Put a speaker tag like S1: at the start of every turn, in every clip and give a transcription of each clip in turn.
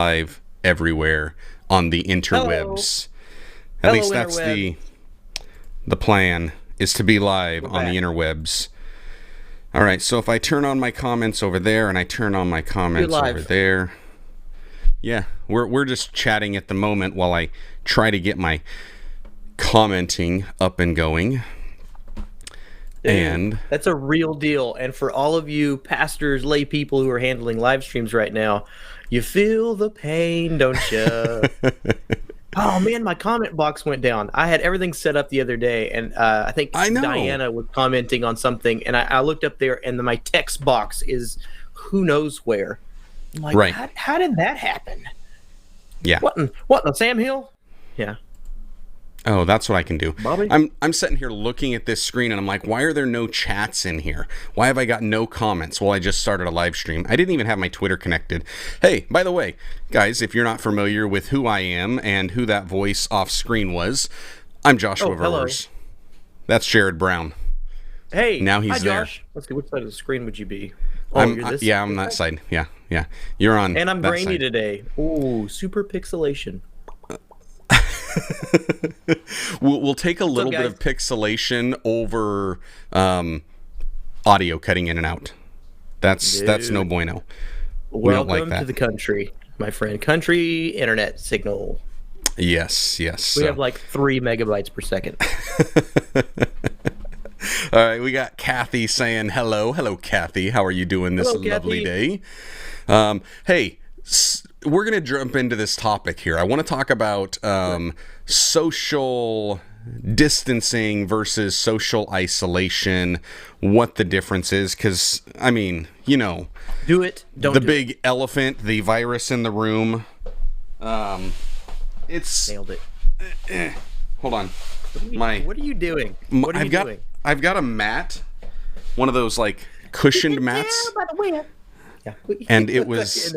S1: live everywhere on the interwebs. At least that's the plan, is to be live on the interwebs. All right, so if I turn on my comments over there and I turn on my comments over there. Yeah, we're just chatting at the moment while I try to get my commenting up and going.
S2: Dude,
S1: and
S2: that's a real deal. And for all of you pastors, lay people who are handling live streams right now, you feel the pain, don't you? Oh man, my comment box went down. I had everything set up the other day, and I think Diana was commenting on something, and I looked up there, and my text box is who knows where. I'm like,
S1: right.
S2: How did that happen?
S1: Yeah.
S2: What in the Sam Hill? Yeah.
S1: Oh, that's what I can do.
S2: Bobby?
S1: I'm sitting here looking at this screen, and I'm like, why are there no chats in here? Why have I got no comments? Well, I just started a live stream. I didn't even have my Twitter connected. Hey, by the way, guys, if you're not familiar with who I am and who that voice off screen was, I'm Joshua Verwers. That's JARROD Brown.
S2: Hey,
S1: now he's there.
S2: Josh. Let's see, which side of the screen would you be?
S1: I'm on that side. Yeah. You're on.
S2: And I'm grainy today. Ooh, super pixelation.
S1: We'll take a little bit of pixelation over audio cutting in and out. That's no bueno.
S2: Welcome to the country, my friend. Country internet signal.
S1: Yes.
S2: We have like 3 megabytes per second.
S1: All right, we got Kathy saying hello. Hello, Kathy. How are you doing this lovely day? Hey, we're going to jump into this topic here. I want to talk about social distancing versus social isolation, what the difference is, because, I mean, you know.
S2: Do it. Don't
S1: the big elephant, the virus in the room. It's...
S2: Nailed it.
S1: Hold on.
S2: What are you doing?
S1: I've got a mat, one of those like cushioned mats.
S2: Yeah.
S1: And it was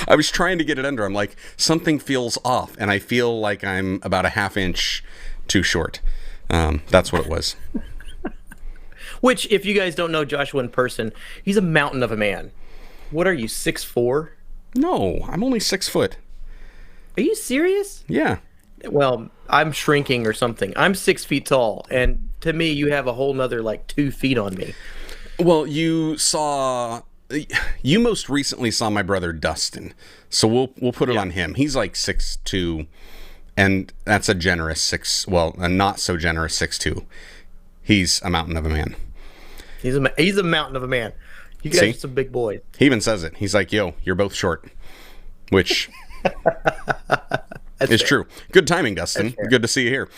S1: I was trying to get it under. I'm like, something feels off, and I feel like I'm about a half inch too short. That's what it was.
S2: Which, if you guys don't know Joshua in person, he's a mountain of a man. What are you, 6'4"?
S1: No, I'm only 6 foot.
S2: Are you serious?
S1: Yeah.
S2: Well, I'm shrinking or something. I'm 6 feet tall, and to me, you have a whole nother like 2 feet on me.
S1: Well, you most recently saw my brother Dustin, so we'll put it on him. He's like 6'2", and that's a generous a not so generous 6'2". He's a mountain of a man.
S2: He's a mountain of a man. You guys are some big boys.
S1: He even says it. He's like, "Yo, you're both short," which. It's true. Good timing, Dustin. Good to see you here.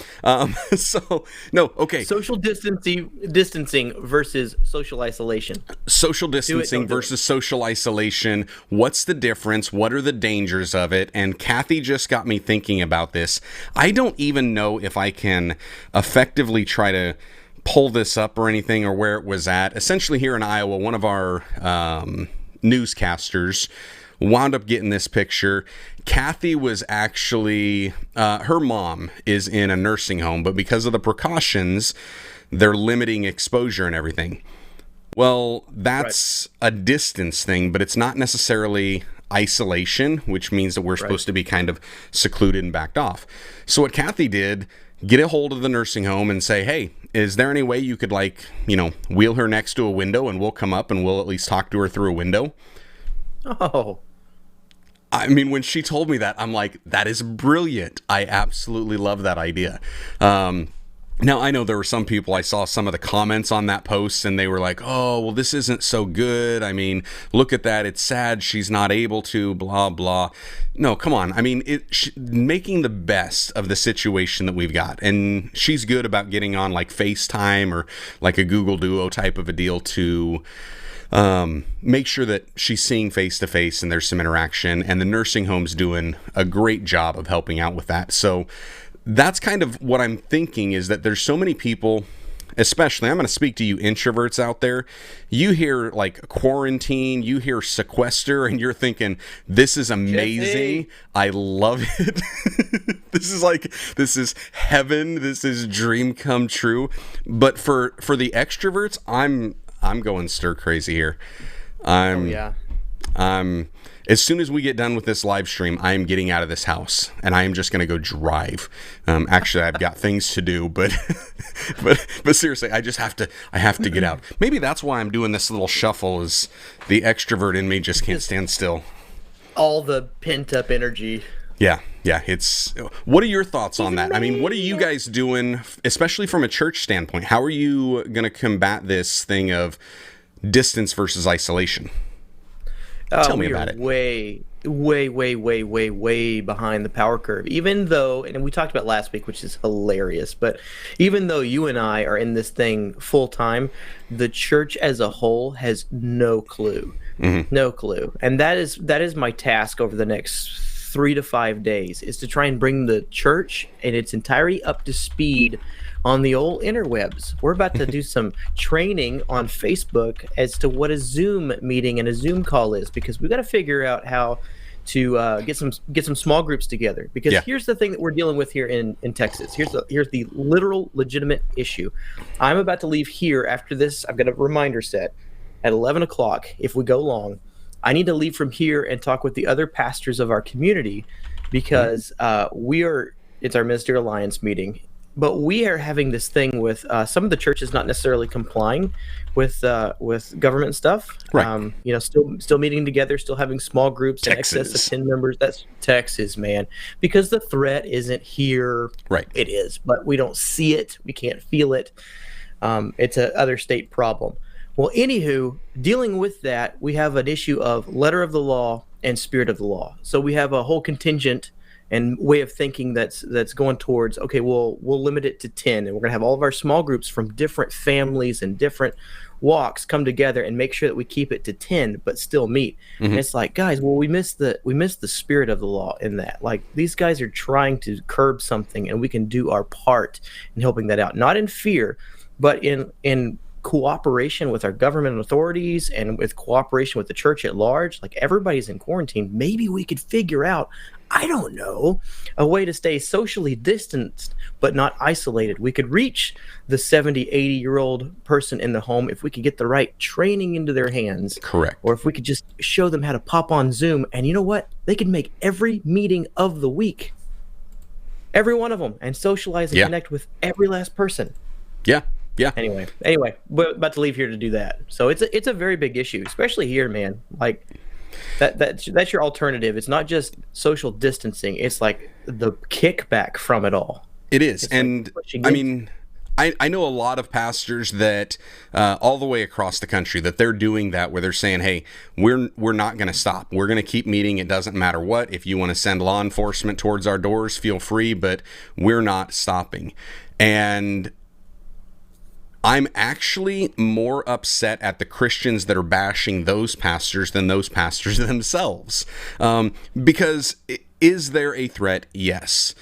S1: Social
S2: distancing versus social isolation.
S1: Social distancing versus social isolation. What's the difference? What are the dangers of it? And Kathy just got me thinking about this. I don't even know if I can effectively try to pull this up or anything, or where it was at. Essentially, here in Iowa, one of our newscasters wound up getting this picture. Kathy was actually, her mom is in a nursing home, but because of the precautions, they're limiting exposure and everything. Well, that's a distance thing, but it's not necessarily isolation, which means that we're supposed to be kind of secluded and backed off. So what Kathy did, get a hold of the nursing home and say, hey, is there any way you could wheel her next to a window and we'll come up and we'll at least talk to her through a window?
S2: Oh,
S1: I mean, when she told me that, I'm like, that is brilliant. I absolutely love that idea. Now, I know there were some people, I saw some of the comments on that post, and they were like, oh, well, this isn't so good. I mean, look at that. It's sad she's not able to, blah, blah. No, come on. I mean, making the best of the situation that we've got. And she's good about getting on like FaceTime or like a Google Duo type of a deal to make sure that she's seeing face to face and there's some interaction, and the nursing home's doing a great job of helping out with that. So that's kind of what I'm thinking, is that there's so many people, especially, I'm going to speak to you introverts out there. You hear like quarantine, you hear sequester, and you're thinking, this is amazing. I love it. This is heaven. This is dream come true. But for the extroverts, I'm going stir crazy here. As soon as we get done with this live stream, I am getting out of this house and I am just going to go drive. Actually, I've got things to do, but but seriously, I have to get out. Maybe that's why I'm doing this little shuffle, is the extrovert in me just can't stand still.
S2: All the pent up energy.
S1: Yeah. What are your thoughts on that? I mean, what are you guys doing, especially from a church standpoint? How are you going to combat this thing of distance versus isolation? Tell me about it.
S2: Way behind the power curve. Even though, and we talked about last week, which is hilarious, but even though you and I are in this thing full time, the church as a whole has no clue. Mm-hmm. No clue. And that is my task over the next 3 to 5 days, is to try and bring the church in its entirety up to speed on the old interwebs. We're about to do some training on Facebook as to what a Zoom meeting and a Zoom call is, because we've got to figure out how to get some small groups together. Because here's the thing that we're dealing with here in Texas. Here's the literal legitimate issue. I'm about to leave here after this. I've got a reminder set at 11 o'clock. If we go long, I need to leave from here and talk with the other pastors of our community, because it's our Ministerial Alliance meeting. But we are having this thing with some of the churches not necessarily complying with government stuff.
S1: Right.
S2: Still meeting together, still having small groups in excess of 10 members. That's Texas, man. Because the threat isn't here.
S1: Right.
S2: It is, but we don't see it. We can't feel it. It's a other state problem. Well, anywho, dealing with that, we have an issue of letter of the law and spirit of the law. So we have a whole contingent and way of thinking that's going towards, okay, we'll limit it to 10, and we're going to have all of our small groups from different families and different walks come together and make sure that we keep it to 10 but still meet. Mm-hmm. And it's like, guys, well, we miss the spirit of the law in that. Like, these guys are trying to curb something, and we can do our part in helping that out, not in fear, but in cooperation with our government authorities and with cooperation with the church at large. Like, everybody's in quarantine. Maybe we could figure out, I don't know, a way to stay socially distanced but not isolated. We could reach the 70, 80-year-old person in the home if we could get the right training into their hands.
S1: Correct.
S2: Or if we could just show them how to pop on Zoom. And you know what? They could make every meeting of the week, every one of them, and socialize and connect with every last person.
S1: Yeah. Yeah.
S2: Anyway, we're about to leave here to do that. So it's a very big issue, especially here, man. Like, that's your alternative. It's not just social distancing. It's like the kickback from it all.
S1: It is. And I mean, I know a lot of pastors that all the way across the country that they're doing that, where they're saying, hey, we're not going to stop. We're going to keep meeting. It doesn't matter what. If you want to send law enforcement towards our doors, feel free, but we're not stopping. And I'm actually more upset at the Christians that are bashing those pastors than those pastors themselves. Because is there a threat? Yes.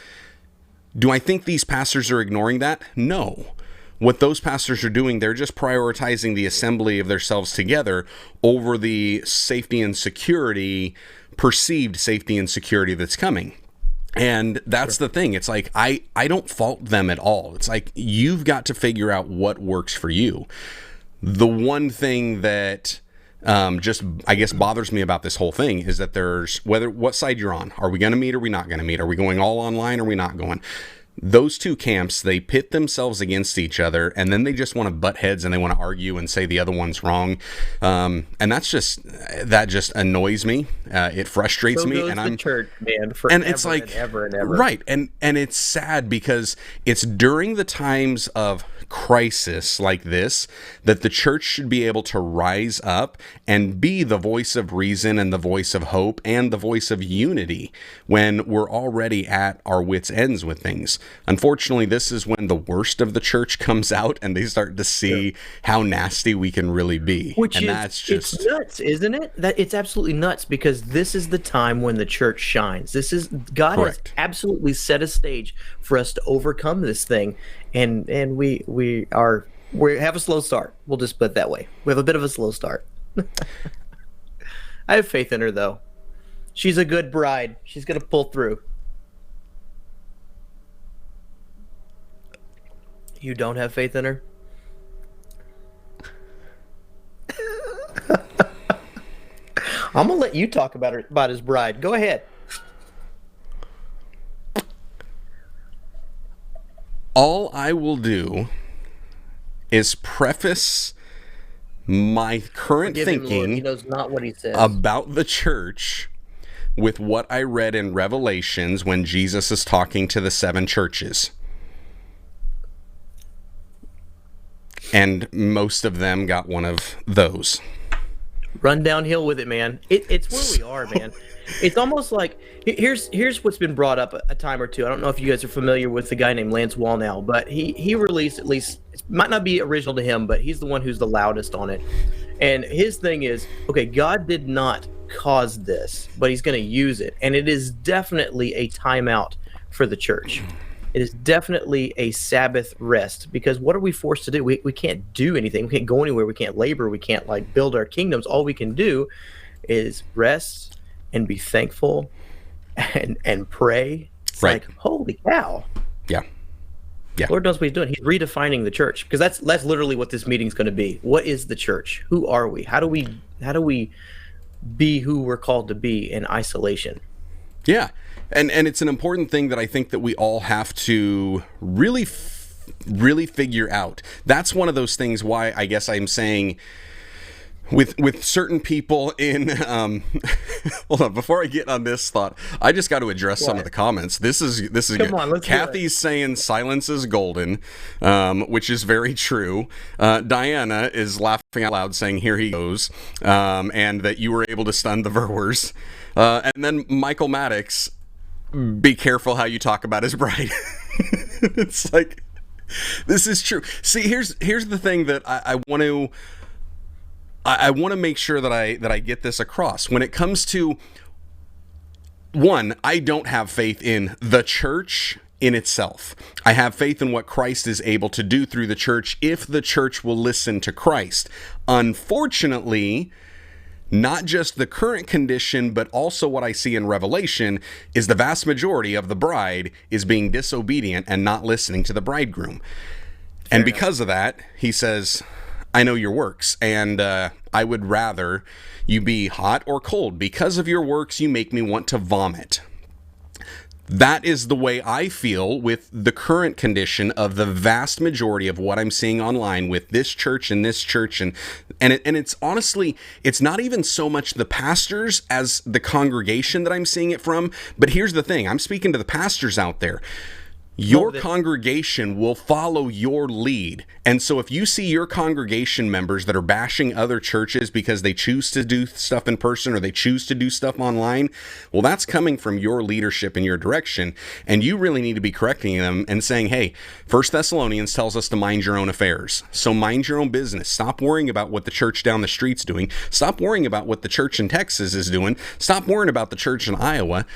S1: Do I think these pastors are ignoring that? No. What those pastors are doing, they're just prioritizing the assembly of themselves together over the safety and security, perceived safety and security that's coming. And that's the thing. It's like, I don't fault them at all. It's like, you've got to figure out what works for you. The one thing that just, I guess, bothers me about this whole thing is that there's, what side you're on. Are we going to meet or are we not going to meet? Are we going all online or are we not going? Those two camps, they pit themselves against each other, and then they just want to butt heads and they want to argue and say the other one's wrong. And that just annoys me. It frustrates me. And I'm
S2: church, man,
S1: and it's like,
S2: and ever and ever.
S1: Right. And it's sad because it's during the times of crisis like this that the church should be able to rise up and be the voice of reason and the voice of hope and the voice of unity when we're already at our wits' ends with things. Unfortunately, this is when the worst of the church comes out and they start to see how nasty we can really be.
S2: It's nuts, isn't it? That it's absolutely nuts, because this is the time when the church shines. God has absolutely set a stage for us to overcome this thing, and we have a slow start. We'll just put it that way. We have a bit of a slow start. I have faith in her, though. She's a good bride. She's gonna pull through. You don't have faith in her? I'm gonna let you talk about his bride. Go ahead.
S1: All I will do is preface my current
S2: Forgive him, Lord. He
S1: thinking
S2: knows not what he says.
S1: about the church with what I read in Revelations when Jesus is talking to the 7 churches. And most of them got one of those.
S2: Run downhill with it, man. It's where we are, man. It's almost like here's what's been brought up a time or two. I don't know if you guys are familiar with the guy named Lance Wallnau, but he released, at least it might not be original to him, but he's the one who's the loudest on it. And his thing is, okay, God did not cause this, but he's going to use it, and it is definitely a timeout for the church. It is definitely a Sabbath rest, because what are we forced to do? We can't do anything. We can't go anywhere. We can't labor. We can't like build our kingdoms. All we can do is rest and be thankful and pray. It's
S1: Right.
S2: like, holy cow.
S1: Yeah. Yeah.
S2: Lord knows what he's doing. He's redefining the church, because that's literally what this meeting's going to be. What is the church? Who are we? How do we be who we're called to be in isolation?
S1: Yeah. And it's an important thing that I think that we all have to really figure out. That's one of those things why I guess I'm saying with certain people in hold on, before I get on this thought, I just got to address some of the comments. This is
S2: Come
S1: good.
S2: on, let's hear it.
S1: Kathy's saying silence is golden, which is very true. Diana is laughing out loud saying here he goes, and that you were able to stun the Verwers. And then Michael Maddox, be careful how you talk about his bride. It's like, this is true. See, here's the thing that I want to make sure that I get this across. When it comes to, one, I don't have faith in the church in itself. I have faith in what Christ is able to do through the church if the church will listen to Christ. Unfortunately, not just the current condition, but also what I see in Revelation is the vast majority of the bride is being disobedient and not listening to the bridegroom. And because of that, he says, I know your works, and I would rather you be hot or cold. Because of your works, you make me want to vomit. That is the way I feel with the current condition of the vast majority of what I'm seeing online with this church and this church. And it's honestly, it's not even so much the pastors as the congregation that I'm seeing it from. But here's the thing. I'm speaking to the pastors out there. Your congregation will follow your lead. And so if you see your congregation members that are bashing other churches because they choose to do stuff in person or they choose to do stuff online, well, that's coming from your leadership in your direction. And you really need to be correcting them and saying, hey, 1 Thessalonians tells us to mind your own affairs. So mind your own business. Stop worrying about what the church down the street's doing. Stop worrying about what the church in Texas is doing. Stop worrying about the church in Iowa.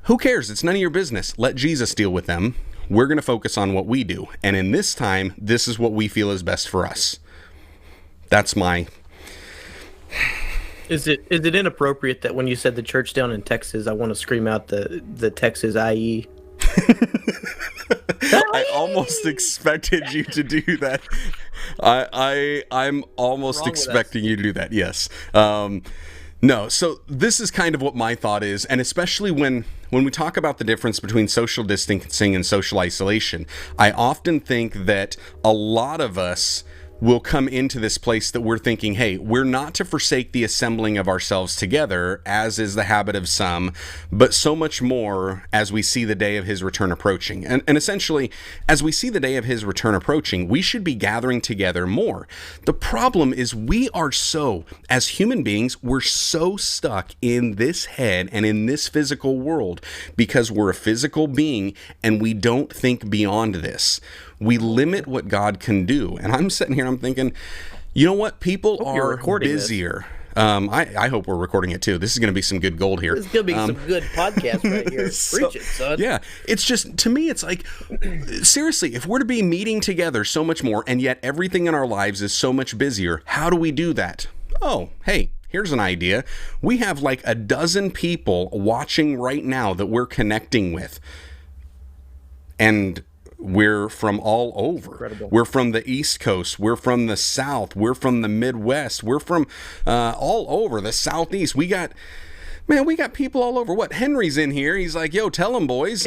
S1: Who cares? It's none of your business. Let Jesus deal with them. We're going to focus on what we do. And in this time, this is what we feel is best for us. That's my...
S2: Is it inappropriate that when you said the church down in Texas, I want to scream out the Texas IE?
S1: I almost expected you to do that. I'm almost expecting you to do that, yes. No, so this is kind of what my thought is, and especially when we talk about the difference between social distancing and social isolation, I often think that a lot of us will come into this place that we're thinking, hey, we're not to forsake the assembling of ourselves together, as is the habit of some, but so much more as we see the day of his return approaching. And essentially, as we see the day of his return approaching, we should be gathering together more. The problem is we are so, as human beings, we're so stuck in this head and in this physical world because we're a physical being and we don't think beyond this. We limit what God can do. And I'm sitting here, I'm thinking, you know what? People are busier. I hope we're recording it too. This is going to be some good gold here.
S2: This is going to be some good podcast right here. Preach it, son.
S1: Yeah. It's just, to me, it's like, seriously, if we're to be meeting together so much more, and yet everything in our lives is so much busier, how do we do that? Oh, hey. Here's an idea. We have like a dozen people watching right now that we're connecting with. And We're from all over.
S2: Incredible.
S1: We're from the East Coast. We're from the South. We're from the Midwest. We're from all over the Southeast. We got people all over. What? Henry's in here. He's like, yo, tell them, boys.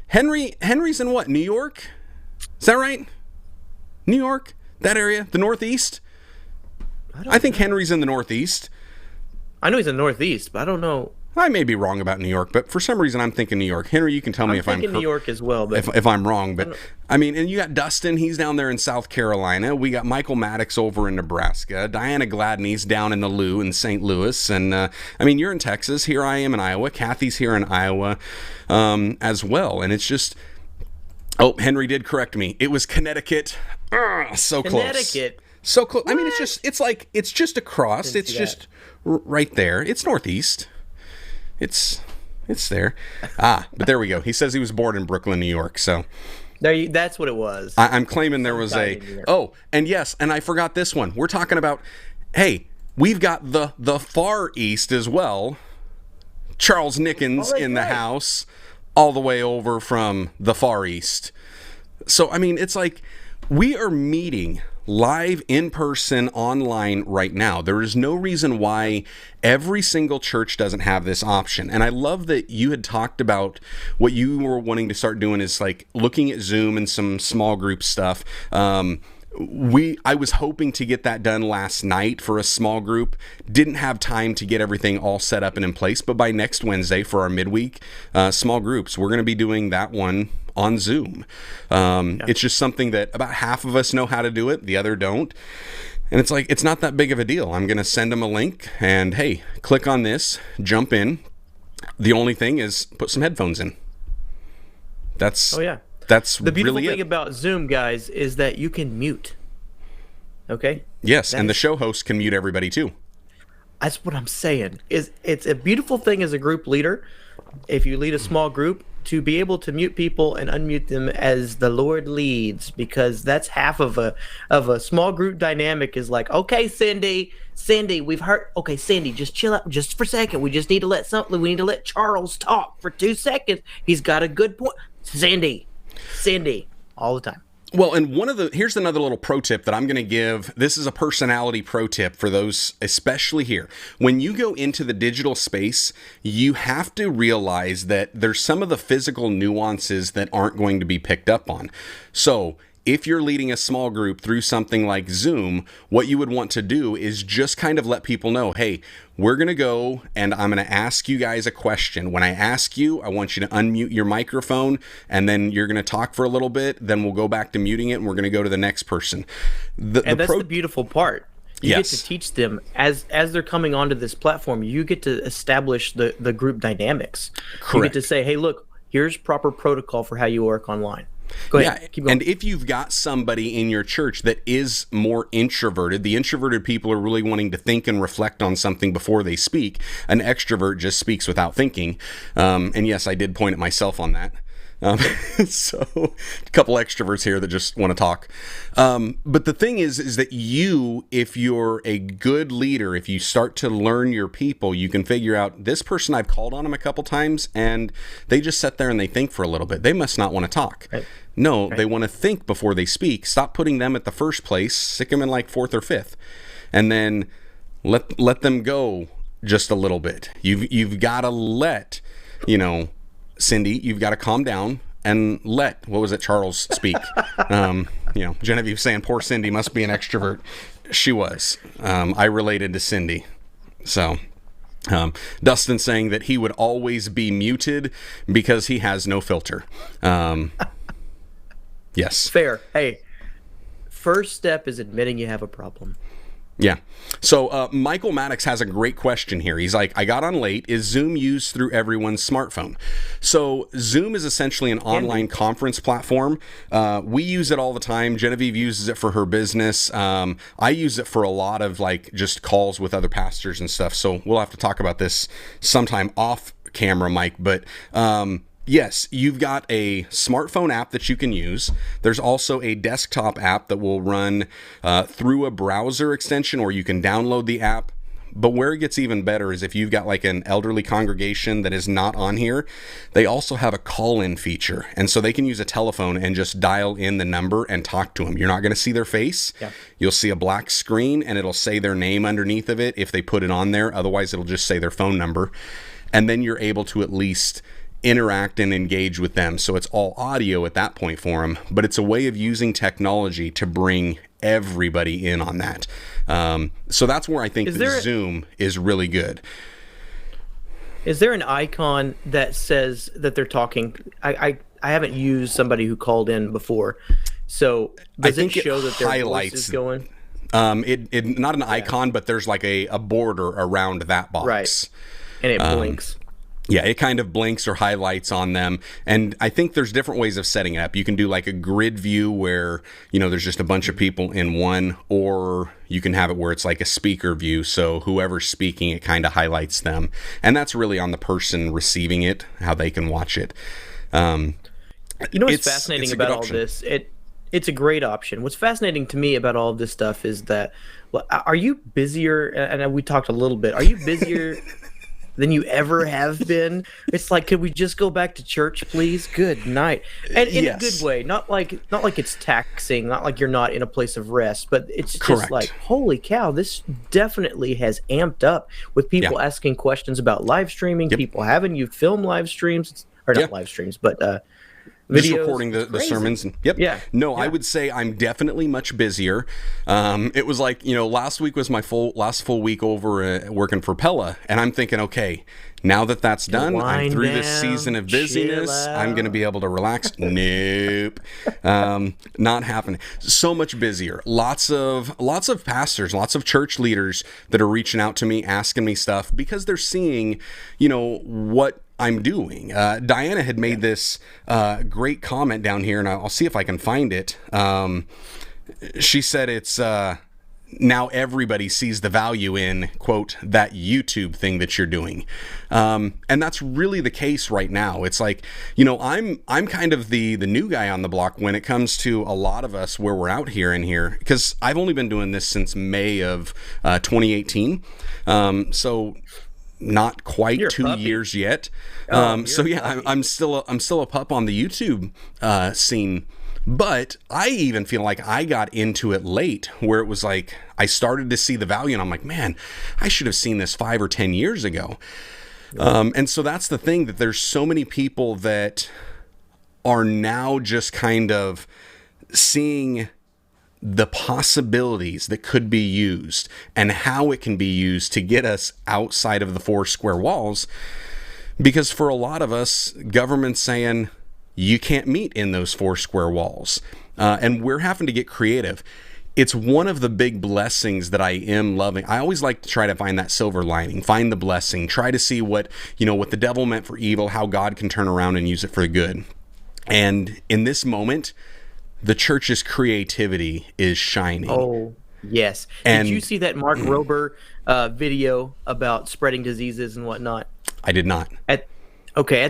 S2: Henry.
S1: Henry's in what? New York? Is that right? New York? That area? The Northeast? I think Henry's in the Northeast.
S2: I know he's in the Northeast, but I don't know.
S1: I may be wrong about New York, but for some reason I'm thinking New York. Henry, you can tell me if I'm
S2: thinking New York as well, but
S1: if I'm wrong. But I mean, and you got Dustin, he's down there in South Carolina. We got Michael Maddox over in Nebraska. Diana Gladney's down in the Lou in St. Louis, and I mean, you're in Texas. Here I am in Iowa. Kathy's here in Iowa as well, and it's just. Oh, Henry did correct me. It was Connecticut. So close.
S2: Connecticut.
S1: So close. I mean, it's just across. It's just right there. It's northeast. It's there. But there we go. He says he was born in Brooklyn, New York. So
S2: that's what it was.
S1: I'm claiming there was and yes, and I forgot this one. We're talking about, hey, we've got the Far East as well. Charles Nickens in the house, all the way over from the Far East. So, I mean, it's like we are meeting live, in person, online right now. There is no reason why every single church doesn't have this option. And I love that you had talked about what you were wanting to start doing is like looking at Zoom and some small group stuff. I was hoping to get that done last night for a small group. Didn't have time to get everything all set up and in place, but by next Wednesday for our midweek small groups, we're going to be doing that one on Zoom. It's just something that about half of us know how to do it, the other don't. And it's like, it's not that big of a deal. I'm going to send them a link and hey, click on this, jump in. The only thing is put some headphones in. That's
S2: the beautiful thing about Zoom, guys, is that you can mute. Okay?
S1: Yes, and the show host can mute everybody too.
S2: That's what I'm saying. It's a beautiful thing as a group leader, if you lead a small group, to be able to mute people and unmute them as the Lord leads, because that's half of a small group dynamic is like, okay, Cindy, we've heard. Okay, Cindy, just chill out just for a second. We just need to let Charles talk for 2 seconds. He's got a good point. Cindy, all the time.
S1: Well, and here's another little pro tip that I'm going to give. This is a personality pro tip for those, especially here. When you go into the digital space, you have to realize that there's some of the physical nuances that aren't going to be picked up on. So if you're leading a small group through something like Zoom, what you would want to do is just kind of let people know, hey, we're going to go and I'm going to ask you guys a question. When I ask you, I want you to unmute your microphone and then you're going to talk for a little bit. Then we'll go back to muting it and we're going to go to the next person.
S2: That's the beautiful part. You get to teach them as they're coming onto this platform. You get to establish the group dynamics.
S1: Correct.
S2: You get to say, hey, look, here's proper protocol for how you work online. Go ahead.
S1: Yeah,
S2: keep going.
S1: and if you've got somebody in your church that is more introverted, the introverted people are really wanting to think and reflect on something before they speak. An extrovert just speaks without thinking. And yes, I did point at myself on that. So a couple extroverts here that just want to talk. But the thing is that if you're a good leader, if you start to learn your people, you can figure out this person, I've called on them a couple times and they just sit there and they think for a little bit. They must not want to talk. Right. No, they want to think before they speak. Stop putting them at the first place, stick them in like fourth or fifth, and then let them go just a little bit. You've got to let, Cindy, you've got to calm down and let, Charles speak. Genevieve saying, poor Cindy must be an extrovert. She was. I related to Cindy. So, Dustin saying that he would always be muted because he has no filter. Yes.
S2: Fair. Hey, first step is admitting you have a problem.
S1: Yeah. So Michael Maddox has a great question here. He's like, I got on late. Is Zoom used through everyone's smartphone? So Zoom is essentially an online conference platform. We use it all the time. Genevieve uses it for her business. I use it for a lot of just calls with other pastors and stuff. So we'll have to talk about this sometime off camera, Mike. But yes, you've got a smartphone app that you can use. There's also a desktop app that will run through a browser extension, or you can download the app. But where it gets even better is if you've got like an elderly congregation that is not on here, they also have a call-in feature. And so they can use a telephone and just dial in the number and talk to them. You're not going to see their face.
S2: Yeah.
S1: You'll see a black screen and it'll say their name underneath of it if they put it on there. Otherwise, it'll just say their phone number. And then you're able to at least interact and engage with them. So it's all audio at that point for them, but it's a way of using technology to bring everybody in on that. So that's where I think Zoom is really good.
S2: Is there an icon that says that they're talking? I haven't used somebody who called in before. So does it show that their voice is going?
S1: It not an icon, but there's like a border around that box.
S2: Right. And it blinks.
S1: Yeah, it kind of blinks or highlights on them. And I think there's different ways of setting it up. You can do like a grid view where, there's just a bunch of people in one, or you can have it where it's like a speaker view. So whoever's speaking, it kind of highlights them. And that's really on the person receiving it, how they can watch it.
S2: What's fascinating about all this? It's a great option. What's fascinating to me about all of this stuff is that, are you busier? And we talked a little bit. Are you busier than you ever have been? It's like, could we just go back to church, please? Good night. And in a good way, not like it's taxing, not like you're not in a place of rest, but it's just like, holy cow, this definitely has amped up with people asking questions about live streaming, people having you film live streams, or not live streams, but videos,
S1: just recording the sermons. I would say I'm definitely much busier. It was like, last week was my last full week over working for Pella, and I'm thinking, okay, now that that's done, I'm through this season of busyness, I'm going to be able to relax. Nope. Not happening. So much busier. Lots of pastors, lots of church leaders that are reaching out to me, asking me stuff because they're seeing, what I'm doing. Diana had made this great comment down here, and I'll see if I can find it. She said it's now everybody sees the value in, quote, that YouTube thing that you're doing. And that's really the case right now. It's like, I'm kind of the new guy on the block when it comes to a lot of us where we're out here because I've only been doing this since May of 2018. So not quite 2 years yet. I'm still a pup on the YouTube scene, but I even feel like I got into it late, where it was like I started to see the value, and I'm like, man, I should have seen this 5 or 10 years ago. And so that's the thing, that there's so many people that are now just kind of seeing the possibilities that could be used and how it can be used to get us outside of the 4 square walls. Because for a lot of us, government's saying you can't meet in those 4 square walls. And we're having to get creative. It's one of the big blessings that I am loving. I always like to try to find that silver lining, find the blessing, try to see what the devil meant for evil, how God can turn around and use it for the good. And in this moment, the church's creativity is shining.
S2: Oh, yes. Did you see that Mark Rober video about spreading diseases and whatnot?
S1: I did not.
S2: At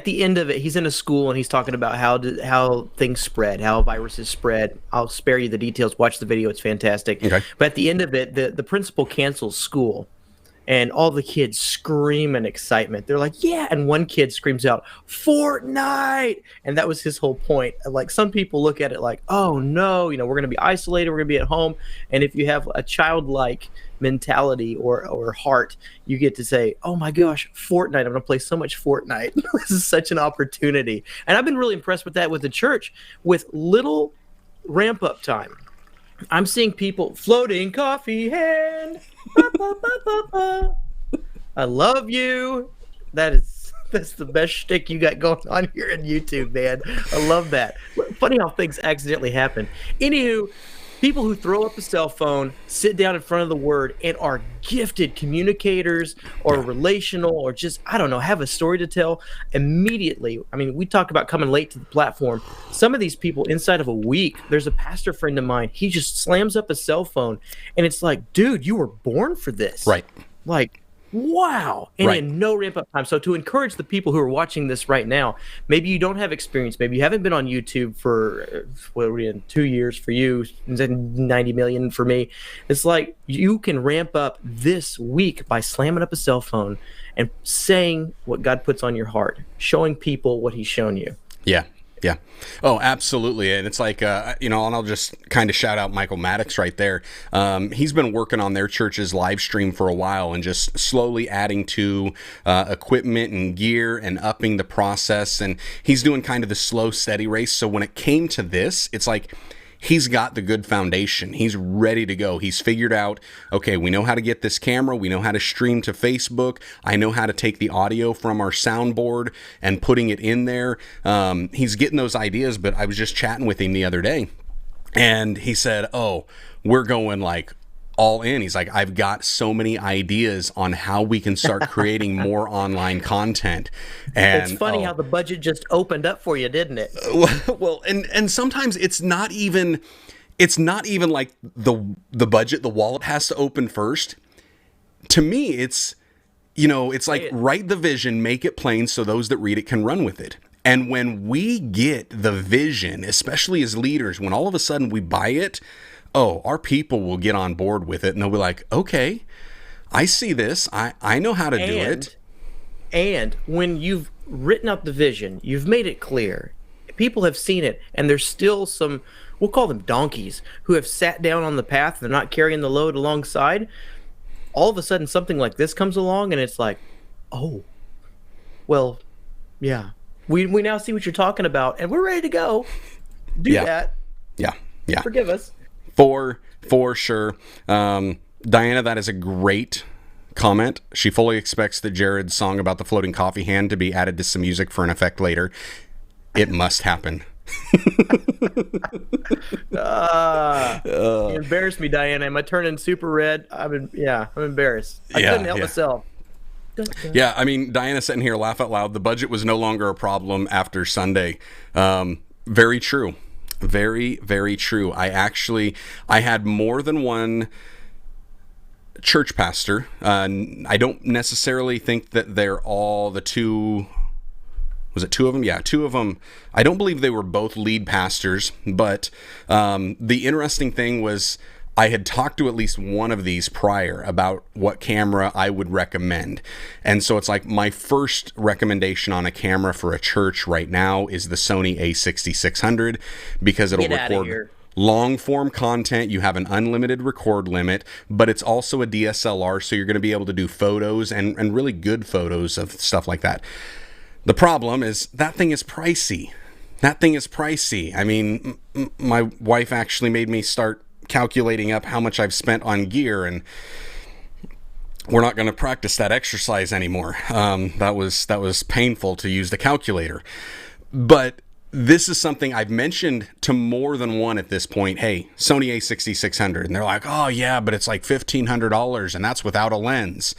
S2: the end of it, he's in a school and he's talking about how things spread, how viruses spread. I'll spare you the details. Watch the video. It's fantastic. Okay. But at the end of it, the principal cancels school. And all the kids scream in excitement. They're like, yeah. And one kid screams out, Fortnite. And that was his whole point. Like, some people look at it like, oh, no, we're going to be isolated. We're going to be at home. And if you have a childlike mentality or heart, you get to say, oh, my gosh, Fortnite. I'm going to play so much Fortnite. This is such an opportunity. And I've been really impressed with that with the church, with little ramp up time. I'm seeing people floating coffee hand. Ba, ba, ba, ba, ba. I love you. That's the best shtick you got going on here on YouTube, man. I love that. Funny how things accidentally happen. Anywho, people who throw up a cell phone, sit down in front of the Word, and are gifted communicators or relational or just, I don't know, have a story to tell immediately. I mean, we talk about coming late to the platform. Some of these people, inside of a week, there's a pastor friend of mine, he just slams up a cell phone, and it's like, dude, you were born for this.
S1: Right.
S2: Like, wow, and
S1: Right.
S2: in no ramp up time. So to encourage the people who are watching this right now, maybe you don't have experience, maybe you haven't been on YouTube for what are we in 2 years for you, then 90 million for me. It's like you can ramp up this week by slamming up a cell phone and saying what God puts on your heart, showing people what He's shown you.
S1: Yeah. Yeah. Oh, absolutely. And it's like, and I'll just kind of shout out Michael Maddox right there. He's been working on their church's live stream for a while and just slowly adding to equipment and gear and upping the process. And he's doing kind of the slow, steady race. So when it came to this, it's like, he's got the good foundation. He's ready to go. He's figured out, okay, we know how to get this camera. We know how to stream to Facebook. I know how to take the audio from our soundboard and putting it in there. He's getting those ideas, but I was just chatting with him the other day and he said, oh, we're going like all in. He's like, I've got so many ideas on how we can start creating more online content. And
S2: it's funny how the budget just opened up for you, didn't it?
S1: Well, and sometimes it's not even like the budget, the wallet has to open first. To me, it's like write the vision, make it plain so those that read it can run with it. And when we get the vision, especially as leaders, when all of a sudden we buy it, our people will get on board with it and they'll be like, okay, I see this. I know how to do it.
S2: And when you've written out the vision, you've made it clear, people have seen it, and there's still some, we'll call them donkeys, who have sat down on the path, they're not carrying the load alongside. All of a sudden, something like this comes along, and it's like, oh, well, yeah. We now see what you're talking about, and we're ready to go. Do that.
S1: Yeah.
S2: Forgive us.
S1: For sure. Diana, that is a great comment. She fully expects that Jared's song about the floating coffee hand to be added to some music for an effect later. It must happen.
S2: You embarrassed me, Diana. Am I turning super red? I'm embarrassed. I couldn't help myself.
S1: Yeah, I mean, Diana sitting here, laugh out loud. The budget was no longer a problem after Sunday. Very true. Very, very true. I had more than one church pastor. I don't necessarily think that they're all the two. Was it two of them? Yeah, two of them. I don't believe they were both lead pastors, but the interesting thing was I had talked to at least one of these prior about what camera I would recommend. And so it's like my first recommendation on a camera for a church right now is the Sony A6600 because it'll record long form content. You have an unlimited record limit, but it's also a DSLR, so you're going to be able to do photos and really good photos of stuff like that. The problem is that thing is pricey. I mean, my wife actually made me start calculating up how much I've spent on gear, and we're not going to practice that exercise anymore. That was painful to use the calculator. But this is something I've mentioned to more than one at this point. Hey, Sony A6600. And they're like, oh yeah, but it's like $1,500 and that's without a lens.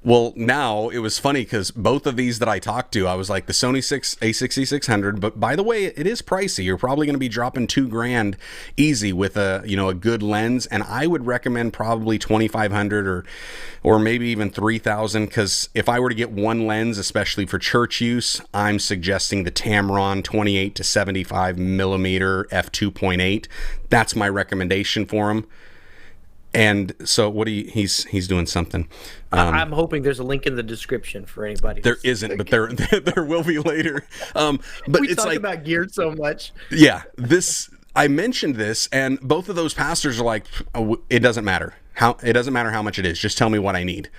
S1: Well, now it was funny because both of these that I talked to, I was like the Sony A6600, but by the way, it is pricey. You're probably going to be dropping $2,000 easy with a good lens, and I would recommend probably 2,500 or maybe even 3,000 because if I were to get one lens, especially for church use, I'm suggesting the Tamron 28 to 75 millimeter f2.8. That's my recommendation for them. And so he's doing something.
S2: I'm hoping there's a link in the description for anybody.
S1: There isn't, but there will be later. But
S2: we talk about gear so much.
S1: Yeah, I mentioned this, and both of those pastors are like, oh, it doesn't matter how much it is. Just tell me what I need.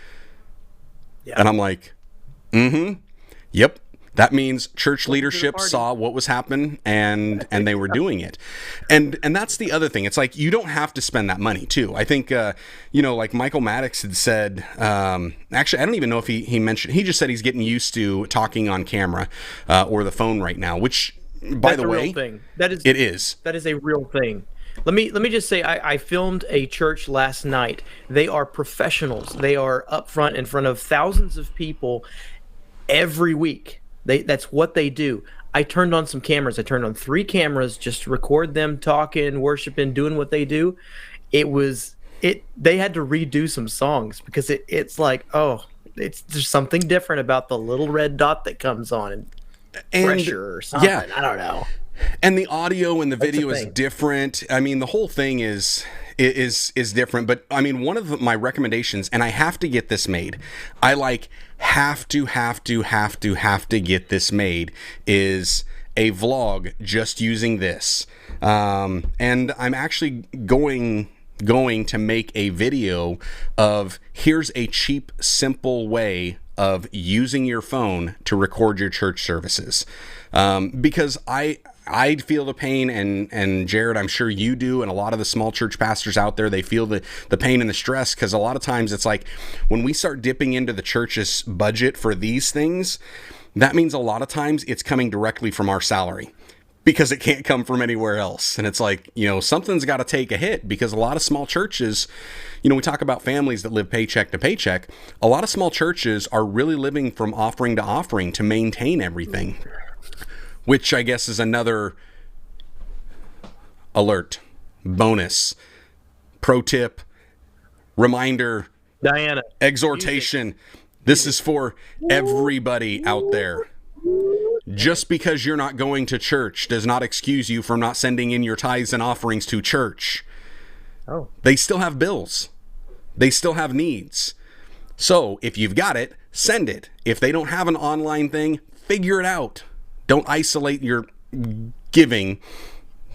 S1: Yeah. And I'm like, yep. That means church leadership saw what was happening and they were doing it. And that's the other thing. It's like, you don't have to spend that money too. I think, like Michael Maddox had said, actually, I don't even know if he mentioned, he just said he's getting used to talking on camera or the phone right now, which by the way, it is.
S2: That is a real thing. Let me just say, I filmed a church last night. They are professionals. They are up front in front of thousands of people every week. That's what they do. I turned on some cameras. I turned on 3 cameras just to record them talking, worshiping, doing what they do. It was they had to redo some songs because it's like, oh, there's something different about the little red dot that comes on and pressure or something.
S1: Yeah.
S2: I don't know.
S1: And the audio and the video is
S2: thing.
S1: different. I mean, the whole thing is different. But I mean, one of my recommendations, and I have to get this made. I have to get this made, is a vlog just using this. And I'm actually going to make a video of here's a cheap, simple way of using your phone to record your church services. Because I feel the pain, and Jared, I'm sure you do, and a lot of the small church pastors out there, they feel the pain and the stress, because a lot of times it's like when we start dipping into the church's budget for these things, that means a lot of times it's coming directly from our salary, because it can't come from anywhere else. And it's like, something's got to take a hit, because a lot of small churches, we talk about families that live paycheck to paycheck. A lot of small churches are really living from offering to offering to maintain everything, which I guess is another alert, bonus, pro tip, reminder,
S2: Diana,
S1: exhortation. This is for everybody out there. Just because you're not going to church does not excuse you from not sending in your tithes and offerings to church.
S2: Oh.
S1: They still have bills. They still have needs. So if you've got it, send it. If they don't have an online thing, figure it out. Don't isolate your giving.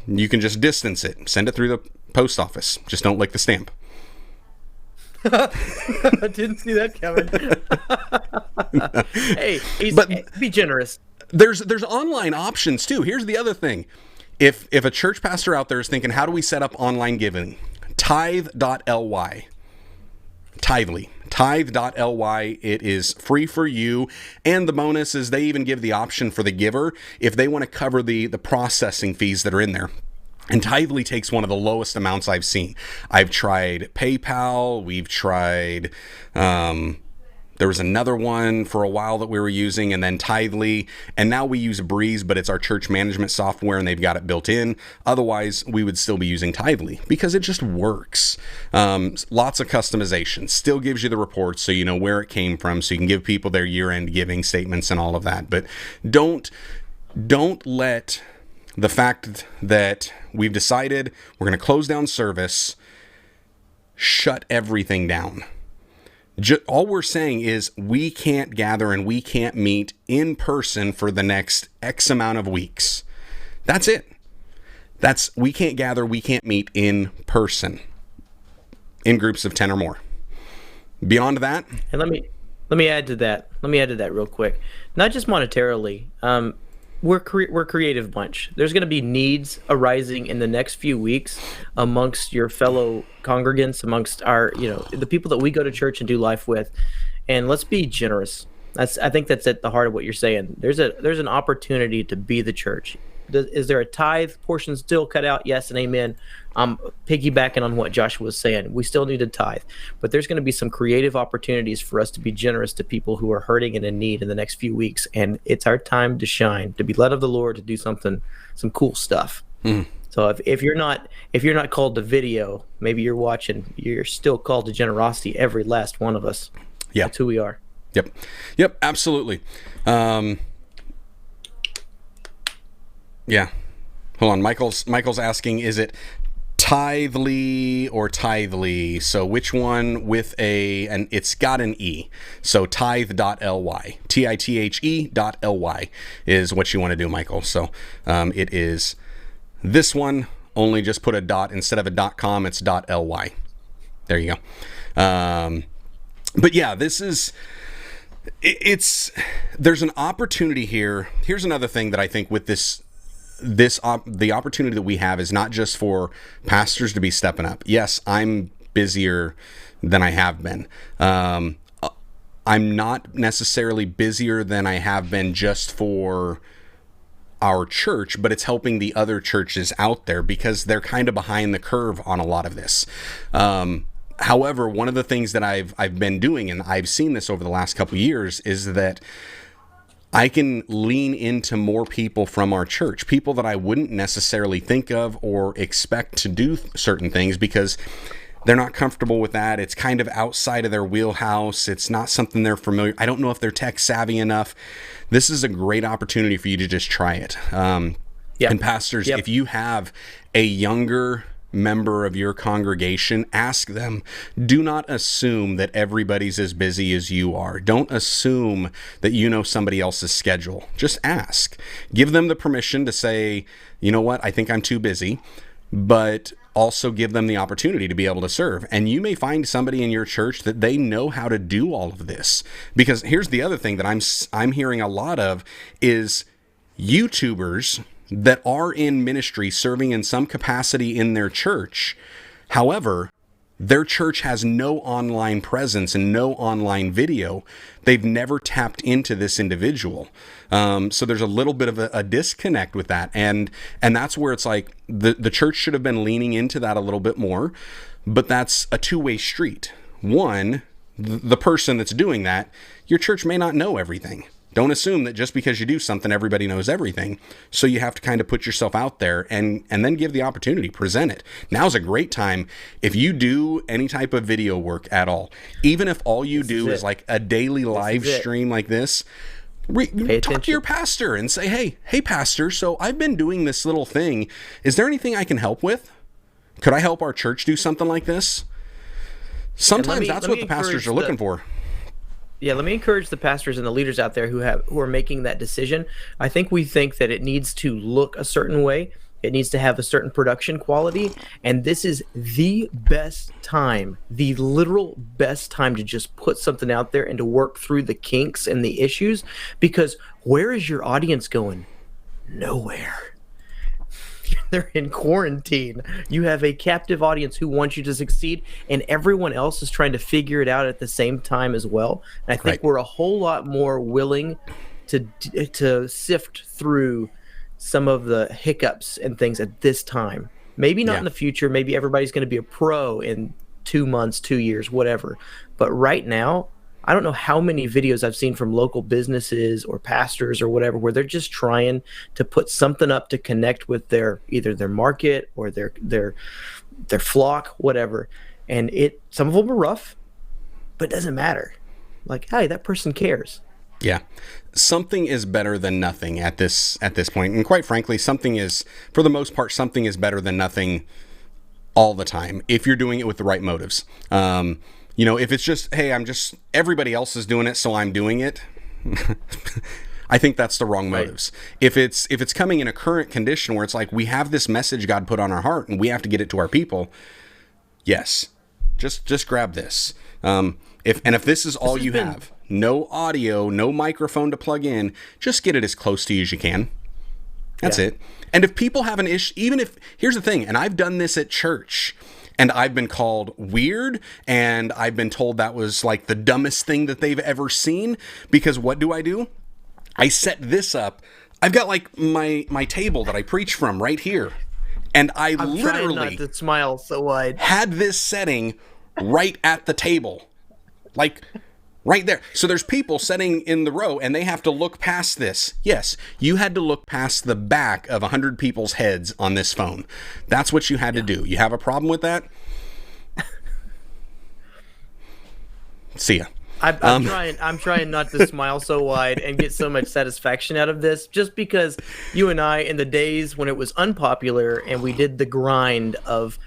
S1: You can just distance it. Send it through the post office. Just don't lick the stamp.
S2: I didn't see that coming. Hey, be generous.
S1: There's online options too. Here's the other thing. If a church pastor out there is thinking, how do we set up online giving? Tithe.ly. Tithe.ly. It is free for you. And the bonus is they even give the option for the giver if they want to cover the processing fees that are in there. And Tithely takes one of the lowest amounts I've seen. I've tried PayPal. We've tried, there was another one for a while that we were using, and then Tithely. And now we use Breeze, but it's our church management software and they've got it built in. Otherwise, we would still be using Tithely because it just works. Lots of customization. Still gives you the reports so you know where it came from, so you can give people their year-end giving statements and all of that. But don't let the fact that we've decided we're going to close down service shut everything down. All we're saying is we can't gather and we can't meet in person for the next X amount of weeks. That's it. We can't gather, we can't meet in person in groups of 10 or more. Beyond that.
S2: And let me add to that. Let me add to that real quick. Not just monetarily. We're a creative bunch. There's going to be needs arising in the next few weeks amongst your fellow congregants, amongst our, the people that we go to church and do life with. And let's be generous. I think that's at the heart of what you're saying. There's an opportunity to be the church. Is there a tithe portion still cut out? Yes and amen. I'm piggybacking on what Joshua was saying. We still need a tithe, but there's going to be some creative opportunities for us to be generous to people who are hurting and in need in the next few weeks. And it's our time to shine, to be led of the Lord, to do some cool stuff. So if you're not called to video, maybe you're watching, you're still called to generosity. Every last one of us.
S1: Yeah.
S2: That's who we are.
S1: Yep. Absolutely. Yeah. Hold on. Michael's asking, is it Tithely or Tithely? So which one with and it's got an E. So tithe.ly. TITHE.ly is what you want to do, Michael. So it is this one, only just put a dot instead of a .com, it's .ly. There you go. But yeah, there's an opportunity here. Here's another thing that I think with the opportunity that we have is not just for pastors to be stepping up. Yes, I'm busier than I have been. I'm not necessarily busier than I have been just for our church, but it's helping the other churches out there because they're kind of behind the curve on a lot of this. However, one of the things that I've been doing, and I've seen this over the last couple of years, is that I can lean into more people from our church, people that I wouldn't necessarily think of or expect to do certain things, because They're not comfortable with that. It's kind of outside of their wheelhouse. It's not something they're familiar. I don't know if they're tech savvy enough. This is a great opportunity for you to just try it. And pastors, if you have a younger member of your congregation, ask them. Do not assume that everybody's as busy as you are. Don't assume that you know somebody else's schedule. Just ask. Give them the permission to say, you know what, I think I'm too busy, but also give them the opportunity to be able to serve. And you may find somebody in your church that they know how to do all of this. Because here's the other thing that I'm hearing a lot of is YouTubers that are in ministry serving in some capacity in their church. However, their church has no online presence and no online video. They've never tapped into this individual. So there's a little bit of a disconnect with that. And that's where it's like the church should have been leaning into that a little bit more, but that's a two-way street. One, the person that's doing that, your church may not know everything. Don't assume that just because you do something, everybody knows everything. So you have to kind of put yourself out there and then give the opportunity, present it. Now's a great time. If you do any type of video work at all, even if all you do is like a daily live stream like this, talk to your pastor and say, hey, pastor, so I've been doing this little thing. Is there anything I can help with? Could I help our church do something like this? Sometimes that's what the pastors are looking for.
S2: Yeah, let me encourage the pastors and the leaders out there who are making that decision. I think we think that it needs to look a certain way. It needs to have a certain production quality. And this is the best time, the literal best time to just put something out there and to work through the kinks and the issues. Because where is your audience going? Nowhere. They're in quarantine. You have a captive audience who wants you to succeed, and everyone else is trying to figure it out at the same time as well. And I think we're a whole lot more willing to sift through some of the hiccups and things at this time. Maybe not in the future. Maybe everybody's going to be a pro in 2 months, 2 years, whatever. But right now, I don't know how many videos I've seen from local businesses or pastors or whatever, where they're just trying to put something up to connect with either their market or their flock, whatever. And some of them are rough, but it doesn't matter. Like, hey, that person cares.
S1: Yeah. Something is better than nothing at this point. And quite frankly, for the most part, something is better than nothing all the time if you're doing it with the right motives. If it's just, hey, everybody else is doing it, so I'm doing it. I think that's the wrong motives. If it's coming in a current condition where it's like, we have this message God put on our heart and we have to get it to our people. Yes. Just grab this. If this is all you have, no audio, no microphone to plug in, just get it as close to you as you can. That's it. And if people have an issue, here's the thing, and I've done this at church, and I've been called weird, and I've been told that was like the dumbest thing that they've ever seen, because what do? I set this up. I've got like my table that I preach from right here, and I'm literally
S2: trying not to smile so wide.
S1: Had this setting right at the table, like right there. So there's people sitting in the row, and they have to look past this. Yes, you had to look past the back of 100 people's heads on this phone. That's what you had to do. You have a problem with that? See ya.
S2: I'm trying not to smile so wide and get so much satisfaction out of this, just because you and I, in the days when it was unpopular and we did the grind of,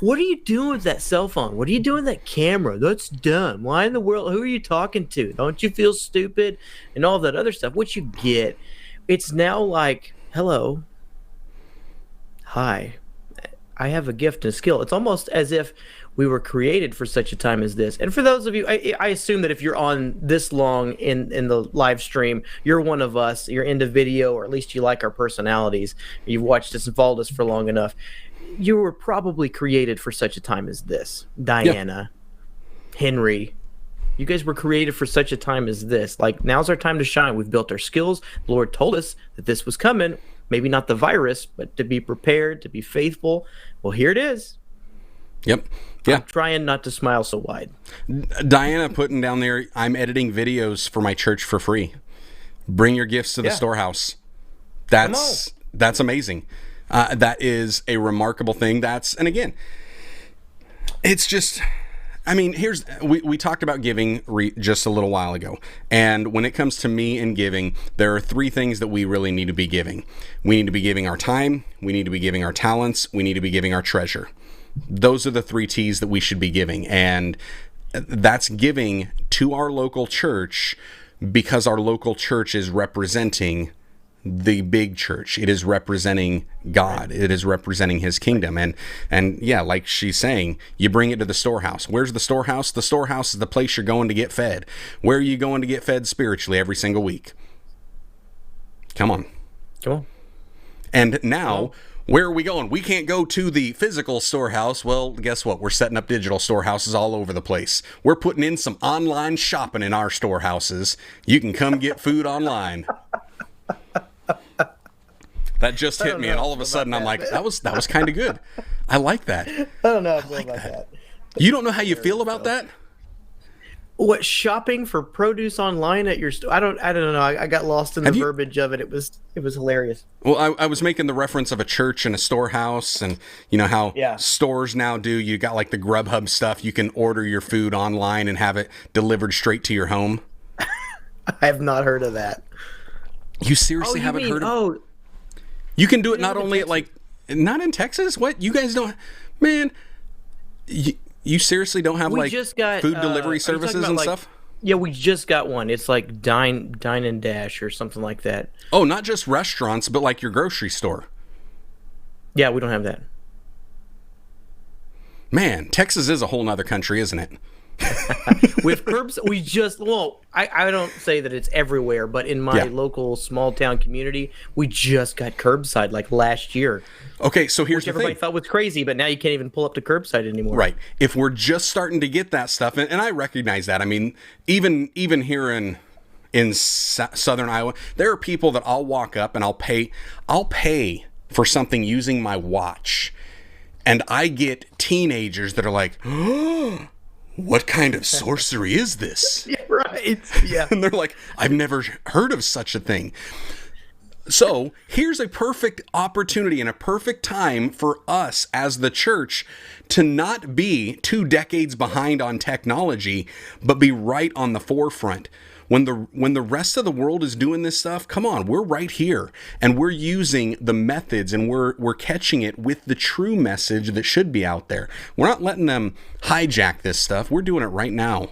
S2: what are you doing with that cell phone? What are you doing with that camera? That's dumb. Why in the world? Who are you talking to? Don't you feel stupid? And all that other stuff, which you get. It's now like, hello. Hi. I have a gift and a skill. It's almost as if we were created for such a time as this. And for those of you, I assume that if you're on this long in the live stream, you're one of us. You're into video, or at least you like our personalities. You've watched us and followed us for long enough. You were probably created for such a time as this. Diana, Henry, you guys were created for such a time as this. Like, now's our time to shine. We've built our skills. The Lord told us that this was coming. Maybe not the virus, but to be prepared, to be faithful. Well, here it is.
S1: Yep. Yeah.
S2: I'm trying not to smile so wide.
S1: Diana putting down there, I'm editing videos for my church for free. Bring your gifts to the storehouse. That's amazing. That is a remarkable thing. And again, It's just, I mean, we talked about giving just a little while ago. And when it comes to me and giving, there are three things that we really need to be giving. We need to be giving our time. We need to be giving our talents. We need to be giving our treasure. Those are the three T's that we should be giving. And that's giving to our local church, because our local church is representing the big church. It is representing God. It is representing his kingdom. And yeah, like she's saying, you bring it to the storehouse. Where's the storehouse? The storehouse is the place you're going to get fed. Where are you going to get fed spiritually every single week? Come on. And now, where are we going? We can't go to the physical storehouse. Well, guess what? We're setting up digital storehouses all over the place. We're putting in some online shopping in our storehouses. You can come get food online. That just hit me, and all of a sudden I'm like, that was kind of good. I like that.
S2: I don't know how I feel about that.
S1: You don't know how you feel about that?
S2: What, shopping for produce online at your store? I don't know. I got lost in the verbiage of it. It was hilarious.
S1: Well, I was making the reference of a church and a storehouse, and you know how stores now do. You got like the Grubhub stuff. You can order your food online and have it delivered straight to your home.
S2: I have not heard of that.
S1: You seriously haven't heard of? You can do it not only at not in Texas. What, you guys don't? Man, you seriously don't have food delivery services and stuff?
S2: Yeah, we just got one. It's like Dine and Dash or something like that.
S1: Oh, not just restaurants, but like your grocery store.
S2: Yeah, we don't have that.
S1: Man, Texas is a whole nother country, isn't it?
S2: With curbs, I don't say that it's everywhere, but in my local small town community, we just got curbside like last year.
S1: Okay, so here's the thing.
S2: Everybody thought was crazy, but now you can't even pull up to curbside anymore.
S1: Right. If we're just starting to get that stuff, and I recognize that. I mean, even here in southern Iowa, there are people that I'll walk up and I'll pay for something using my watch, and I get teenagers that are like, "Oh, what kind of sorcery is this?"
S2: Yeah, right. Yeah.
S1: And they're like, "I've never heard of such a thing." So here's a perfect opportunity and a perfect time for us as the church to not be 2 decades behind on technology, but be right on the forefront. When the rest of the world is doing this stuff, come on, we're right here, and we're using the methods, and we're catching it with the true message that should be out there. We're not letting them hijack this stuff. We're doing it right now.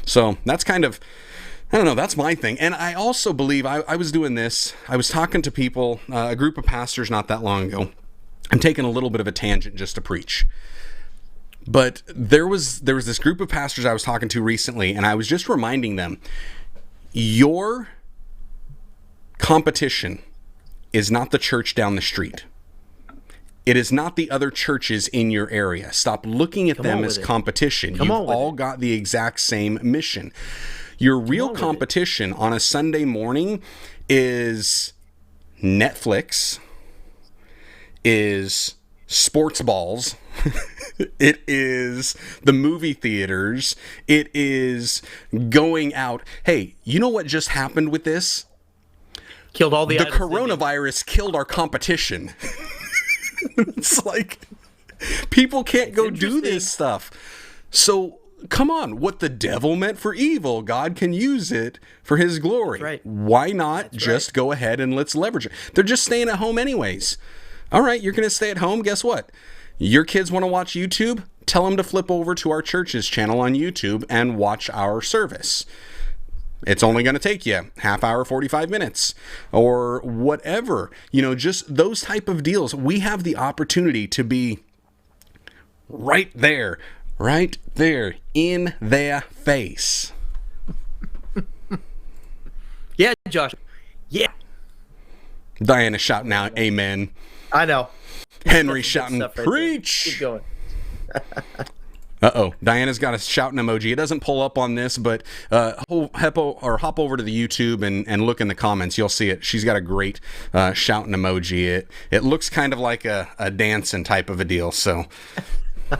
S1: So that's kind of, I don't know, that's my thing. And I also believe I was doing this. I was talking to people, a group of pastors not that long ago. I'm taking a little bit of a tangent just to preach. But there was this group of pastors I was talking to recently, and I was just reminding them, your competition is not the church down the street. It is not the other churches in your area. Stop looking at them as competition. You've all got the exact same mission. Your real competition on a Sunday morning is Netflix, is sports balls, it is the movie theaters, it is going out. Hey, you know what just happened with this?
S2: Killed all the
S1: coronavirus killed our competition. It's like, people can't go do this stuff. So come on, what the devil meant for evil, God can use it for his glory.
S2: That's right.
S1: Why not just go ahead and let's leverage it? They're just staying at home anyways. All right, you're going to stay at home. Guess what? Your kids want to watch YouTube? Tell them to flip over to our church's channel on YouTube and watch our service. It's only going to take you half hour, 45 minutes, or whatever. You know, just those type of deals. We have the opportunity to be right there in their face.
S2: Yeah, Josh. Yeah.
S1: Diana shouting out, amen.
S2: I know.
S1: Henry shouting, preach.
S2: Keep going.
S1: Uh-oh. Diana's got a shouting emoji. It doesn't pull up on this, but hop over to the YouTube and look in the comments. You'll see it. She's got a great shouting emoji. It looks kind of like a dancing type of a deal. So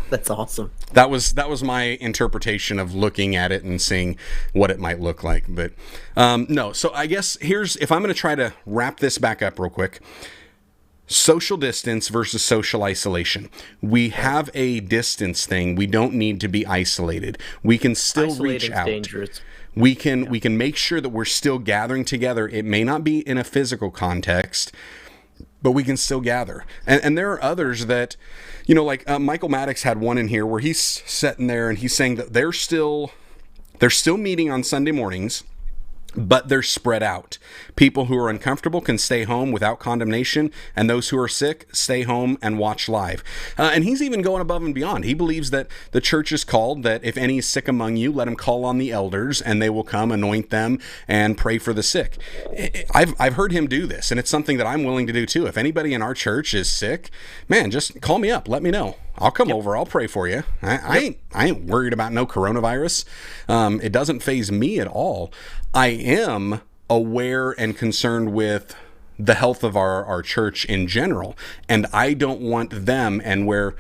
S2: that's awesome.
S1: That was my interpretation of looking at it and seeing what it might look like. But no. So I guess if I'm going to try to wrap this back up real quick. social distance versus social isolation. We have a distance thing. We don't need to be isolated. We can still reach out.
S2: Dangerous.
S1: We can make sure that we're still gathering together. It may not be in a physical context, but we can still gather. And there are others that, like Michael Maddox had one in here where he's sitting there and he's saying that they're still meeting on Sunday mornings, but they're spread out. People who are uncomfortable can stay home without condemnation, and those who are sick stay home and watch live. And he's even going above and beyond. He believes that the church is called that if any is sick among you, let him call on the elders, and they will come, anoint them, and pray for the sick. I've heard him do this, and it's something that I'm willing to do too. If anybody in our church is sick, man, just call me up. Let me know. I'll come over. I'll pray for you. I ain't worried about no coronavirus. It doesn't faze me at all. I am aware and concerned with the health of our church in general, and I don't want them and where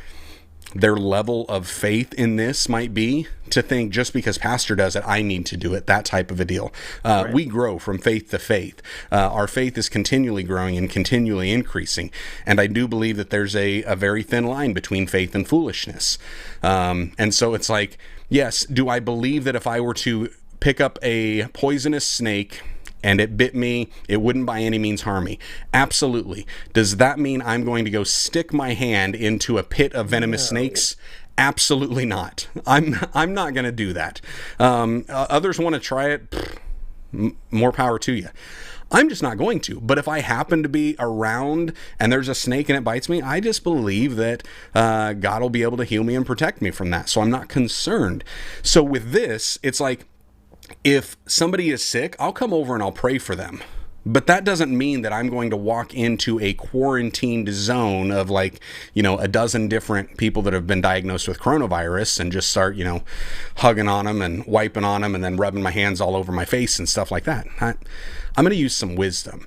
S1: their level of faith in this might be to think just because pastor does it, I need to do it, that type of a deal. Right. We grow from faith to faith. Our faith is continually growing and continually increasing. And I do believe that there's a very thin line between faith and foolishness. And so it's like, yes, do I believe that if I were to pick up a poisonous snake and it bit me, it wouldn't by any means harm me? Absolutely. Does that mean I'm going to go stick my hand into a pit of venomous snakes? Absolutely not. I'm not going to do that. Others want to try it. More power to you. I'm just not going to. But if I happen to be around and there's a snake and it bites me, I just believe that God will be able to heal me and protect me from that. So I'm not concerned. So with this, it's like, if somebody is sick, I'll come over and I'll pray for them. But that doesn't mean that I'm going to walk into a quarantined zone of like, a dozen different people that have been diagnosed with coronavirus and just start, hugging on them and wiping on them and then rubbing my hands all over my face and stuff like that. I'm going to use some wisdom.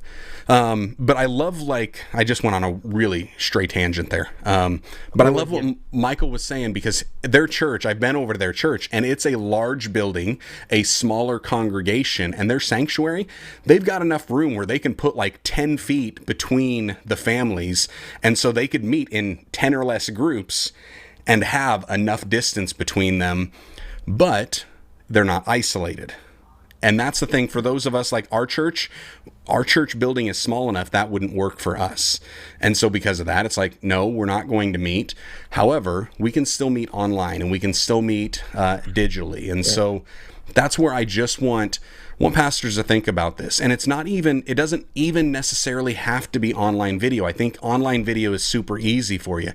S1: But I love, I just went on a really straight tangent there. But I love what Michael was saying, because their church, I've been over to their church, and it's a large building, a smaller congregation, and their sanctuary, they've got enough room where they can put 10 feet between the families. And so they could meet in 10 or less groups and have enough distance between them, but they're not isolated. And that's the thing for those of us like our church building is small enough that wouldn't work for us. And so because of that, it's like, no, we're not going to meet. However, we can still meet online and we can still meet digitally. And so that's where I just want pastors to think about this. And it doesn't even necessarily have to be online video. I think online video is super easy for you.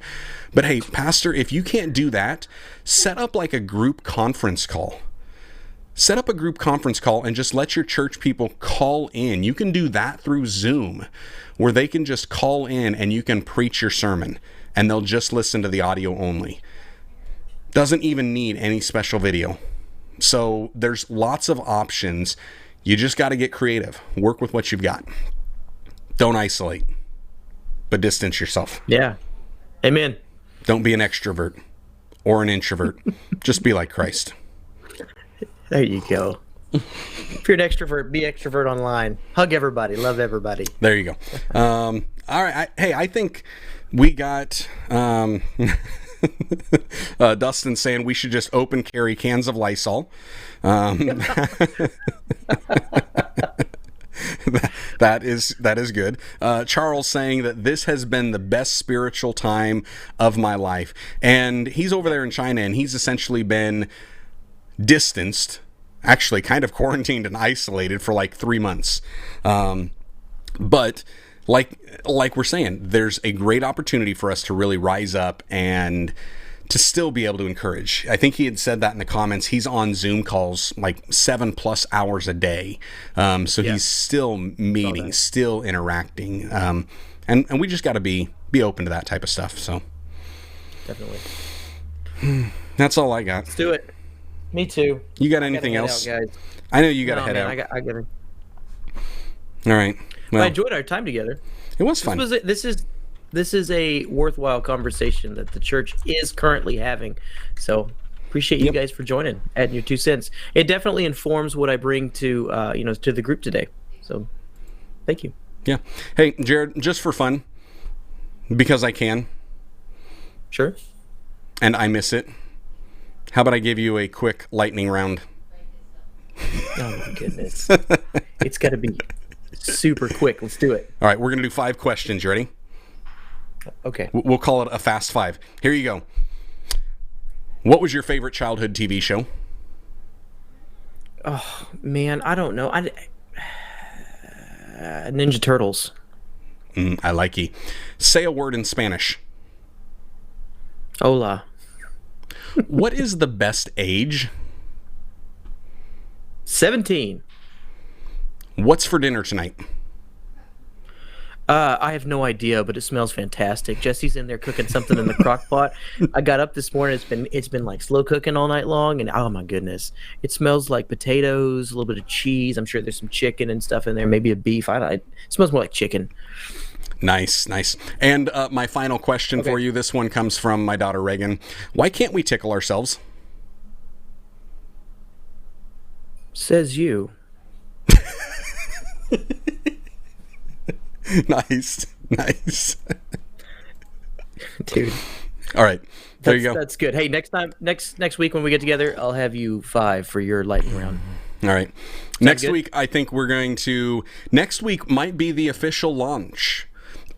S1: But hey, pastor, if you can't do that, set up a group conference call. Set up a group conference call and just let your church people call in. You can do that through Zoom, where they can just call in and you can preach your sermon and they'll just listen to the audio only. Doesn't even need any special video. So there's lots of options. You just got to get creative. Work with what you've got. Don't isolate, but distance yourself.
S2: Yeah. Amen.
S1: Don't be an extrovert or an introvert. Just be like Christ.
S2: There you go. If you're an extrovert, be extrovert online. Hug everybody. Love everybody.
S1: There you go. All right. I think we got Dustin saying we should just open carry cans of Lysol. That is good. Charles saying that this has been the best spiritual time of my life. And he's over there in China, and he's essentially been distanced, actually kind of quarantined and isolated for 3 months. But like we're saying, there's a great opportunity for us to really rise up and to still be able to encourage. I think he had said that in the comments. He's on Zoom calls 7+ hours a day. So he's still meeting, still interacting. And we just got to be open to that type of stuff. So
S2: definitely.
S1: That's all I got.
S2: Let's do it. Me too.
S1: You got anything else?
S2: Out, guys.
S1: I know you got to head out.
S2: I got it.
S1: All right. Well,
S2: I enjoyed our time together.
S1: It was fun.
S2: This is a worthwhile conversation that the church is currently having. So appreciate you guys for joining, adding your 2 cents. It definitely informs what I bring to to the group today. So thank you.
S1: Yeah. Hey, Jared, just for fun, Because I can,
S2: Sure.
S1: and I miss it. How about I give you a quick lightning round?
S2: Oh my goodness. It's got to be super quick. Let's do it.
S1: All right, we're going to do 5 questions. You ready?
S2: Okay.
S1: We'll call it a fast 5. Here you go. What was your favorite childhood TV show?
S2: Oh man, I don't know. Ninja Turtles.
S1: I like you. Say a word in Spanish.
S2: Hola.
S1: What is the best age?
S2: 17.
S1: What's for dinner tonight?
S2: I have no idea, but it smells fantastic. Jesse's in there cooking something in the crock pot. I got up this morning. It's been like slow cooking all night long, and oh my goodness, it smells like potatoes, a little bit of cheese. I'm sure there's some chicken and stuff in there, maybe a beef. It smells more like chicken.
S1: Nice. And my final question for you. This one comes from my daughter Reagan. Why can't we tickle ourselves?
S2: Says you.
S1: Nice.
S2: Dude.
S1: All right. There you go.
S2: That's good. Hey, next week when we get together, I'll have you 5 for your lightning round.
S1: All right. Next week, I think we're going to... Next week might be the official launch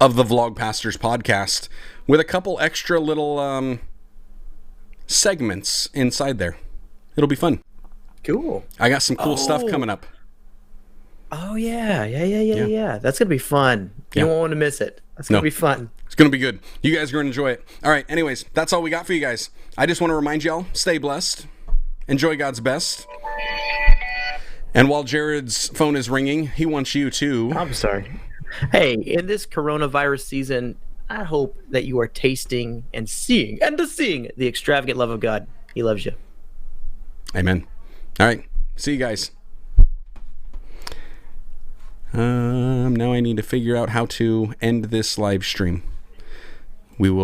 S1: of the Vlog Pastors podcast with a couple extra little segments inside there. It'll be fun.
S2: Cool.
S1: I got some cool stuff coming up.
S2: Oh, yeah. That's going to be fun. You
S1: Yeah.
S2: won't want to miss it. That's going to be fun.
S1: It's going to be good. You guys are going to enjoy it. All right. Anyways, that's all we got for you guys. I just want to remind y'all, stay blessed. Enjoy God's best. And while Jared's phone is ringing, he wants you to...
S2: I'm sorry. Hey, in this coronavirus season, I hope that you are tasting and seeing the extravagant love of God. He loves you.
S1: Amen. All right. See you guys. Now I need to figure out how to end this live stream. We will